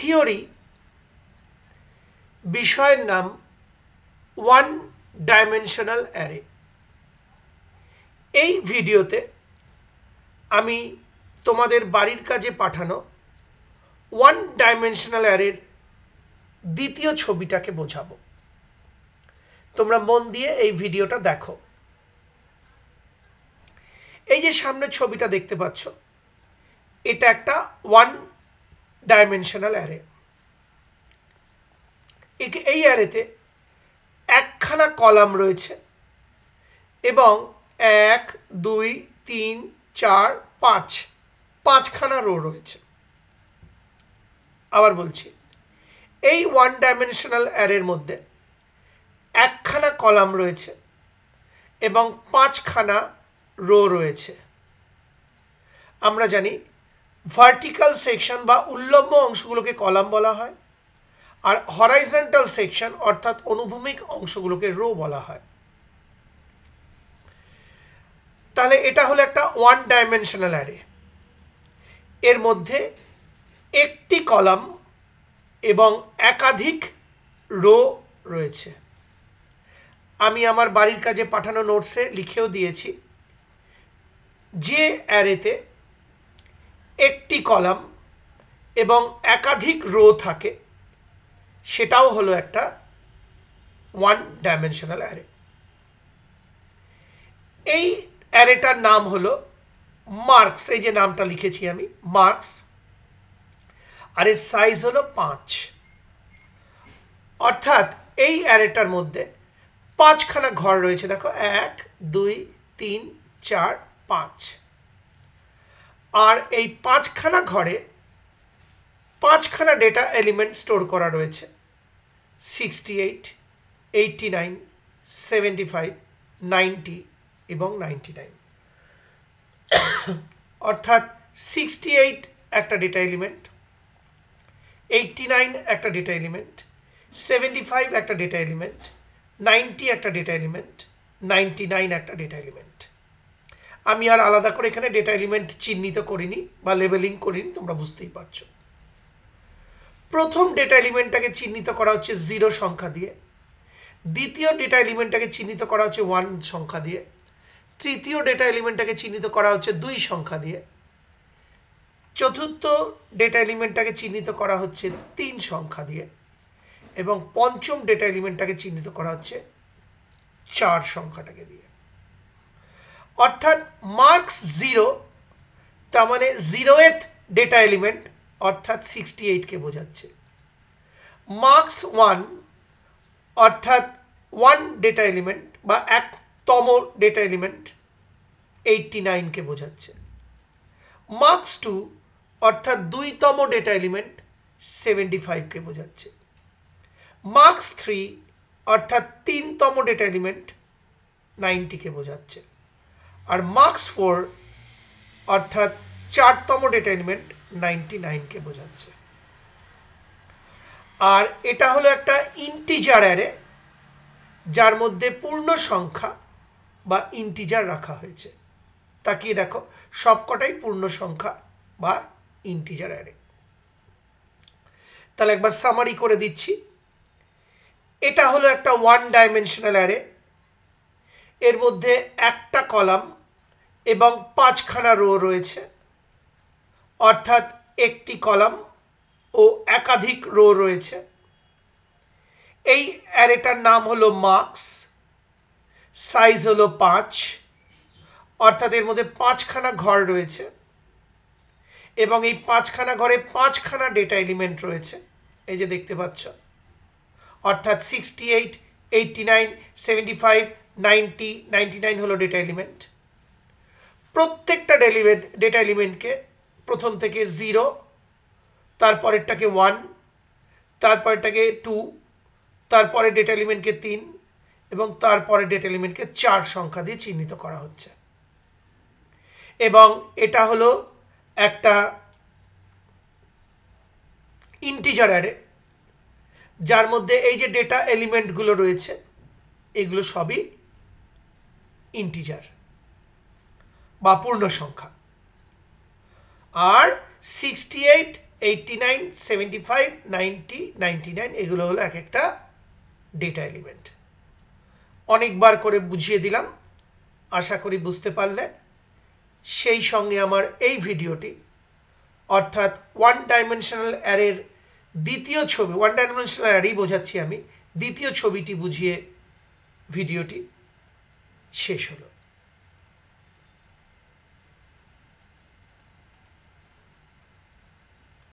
Theory বিষয়ের নাম one dimensional array. এই ভিডিওতে আমি তোমাদের বাড়ির কাজে পাঠানো ওয়ান ডাইমেনশনাল অ্যারের দ্বিতীয় ছবিটাকে বোঝাবো। তোমরা মন দিয়ে এই ভিডিওটা দেখো। এই যে সামনে ছবিটা দেখতে পাচ্ছ, এটা একটা ওয়ান ডাইমেনশনাল অ্যারে। এই অ্যারেতে একখানা কলাম রয়েছে এবং 1 2 3 4 5 পাঁচখানা রো রয়েছে। আবার বলছি, এই ওয়ান ডাইমেনশনাল অ্যারের মধ্যে একখানা কলাম রয়েছে এবং পাঁচখানা রো রয়েছে। আমরা জানি ভার্টিক্যাল সেকশন বা উল্লম্ব অংশগুলোকে কলাম বলা হয়, আর হরাইজন্টাল সেকশন অর্থাৎ অনুভূমিক অংশগুলোকে রো বলা হয়। তাহলে এটা হলো একটা ওয়ান ডাইমেনশনাল অ্যারে। এর মধ্যে একটি কলাম এবং একাধিক রো রয়েছে। আমি আমার বাড়ির কাজে পাঠানো নোটসে লিখেও দিয়েছি, যে অ্যারেতে একটি কলাম এবং একাধিক রো থাকে সেটাও হলো একটা ওয়ান ডাইমেনশনাল অ্যারে। এই অ্যারেটার নাম হলো মার্কস। এই যে নামটা লিখেছি আমি, মার্কস। আর এর সাইজ হলো 5। অর্থাৎ এই অ্যারেটার মধ্যে পাঁচখানা ঘর রয়েছে। দেখো, 1 2 3 4 5। আর এই পাঁচখানা ঘরে পাঁচখানা ডেটা এলিমেন্ট স্টোর করা রয়েছে: 68, 89, 75, 90 এবং 99। অর্থাৎ 68 একটা ডেটা এলিমেন্ট, 89 একটা ডেটা এলিমেন্ট, 75 একটা ডেটা এলিমেন্ট, 90 একটা ডেটা এলিমেন্ট, 99 একটা ডেটা এলিমেন্ট। আমি আর আলাদা করে এখানে ডেটা এলিমেন্ট চিহ্নিত করিনি বা লেবেলিং করিনি, তোমরা বুঝতেই পারছো। প্রথম ডেটা এলিমেন্টটাকে চিহ্নিত করা হচ্ছে 0 সংখ্যা দিয়ে, দ্বিতীয় ডেটা এলিমেন্টটাকে চিহ্নিত করা হচ্ছে 1 সংখ্যা দিয়ে, তৃতীয় ডেটা এলিমেন্টটাকে চিহ্নিত করা হচ্ছে 2 সংখ্যা দিয়ে, চতুর্থ ডেটা এলিমেন্টটাকে চিহ্নিত করা হচ্ছে 3 সংখ্যা দিয়ে এবং পঞ্চম ডেটা এলিমেন্টটাকে চিহ্নিত করা হচ্ছে 4 সংখ্যাটাকে দিয়ে। অর্থাৎ মার্কস 0 তার মানে 0th ডেটা এলিমেন্ট অর্থাৎ 68কে বোঝাচ্ছে। মার্কস 1 অর্থাৎ 1 ডেটা এলিমেন্ট বা একতম ডেটা এলিমেন্ট 89কে বোঝাচ্ছে। মার্কস 2 অর্থাৎ 2তম ডেটা এলিমেন্ট 75কে বোঝাচ্ছে। মার্কস 3 অর্থাৎ 3তম ডেটা এলিমেন্ট 90কে বোঝাচ্ছে। আর মার্কস 4 অর্থাৎ 4তম ডেটা এলিমেন্ট 99কে বোঝাচ্ছে। আর এটা হলো একটা ইন্টিজার অ্যারে, যার মধ্যে পূর্ণ সংখ্যা বা ইন্টিজার রাখা হয়েছে। তাকিয়ে দেখো, সবকটাই পূর্ণ সংখ্যা বা ইন্টিজার অ্যারে। তাহলে একবার সামারি করে দিচ্ছি। এটা হলো একটা ওয়ান ডাইমেনশনাল অ্যারে। এর মধ্যে একটা কলাম এবং পাঁচখানা রো রয়েছে। অর্থাৎ একটি কলাম ও একাধিক রো রয়েছে। এই অ্যারেটার নাম হলো মার্কস, সাইজ হলো 5। অর্থাৎ এর মধ্যে পাঁচখানা ঘর রয়েছে এবং এই পাঁচখানা ঘরে পাঁচখানা ডেটা এলিমেন্ট রয়েছে, এই যে দেখতে পাচ্ছ। অর্থাৎ 68, 89, 75, 90, 99 হলো ডেটা এলিমেন্ট। প্রত্যেকটা ডেটা এলিমেন্টকে প্রথম থেকে 0, তারপরেরটাকে 1, তারপরেরটাকে 2, তারপরে ডেটা এলিমেন্টকে 3 এবং তারপরে ডেটা এলিমেন্টকে 4 সংখ্যা দিয়ে চিহ্নিত করা হচ্ছে। এবং এটা হলো একটা ইন্টিজার অ্যারে, যার মধ্যে এই যে ডেটা এলিমেন্টগুলো রয়েছে এগুলো সবই ইন্টিজার বা পূর্ণ সংখ্যা। আর 68 89, 75, 90, 99 এগুলো হলো এক একটা ডেটা এলিমেন্ট। অনেকবার করে বুঝিয়ে দিলাম, আশা করি বুঝতে পারলে। সেই সঙ্গে আমার এই ভিডিওটি অর্থাৎ ওয়ান ডাইমেনশনাল অ্যারের দ্বিতীয় ছবি, ওয়ান ডাইমেনশনাল অ্যারেই বোঝাচ্ছি আমি, দ্বিতীয় ছবিটি বুঝিয়ে ভিডিওটি শেষ হলো।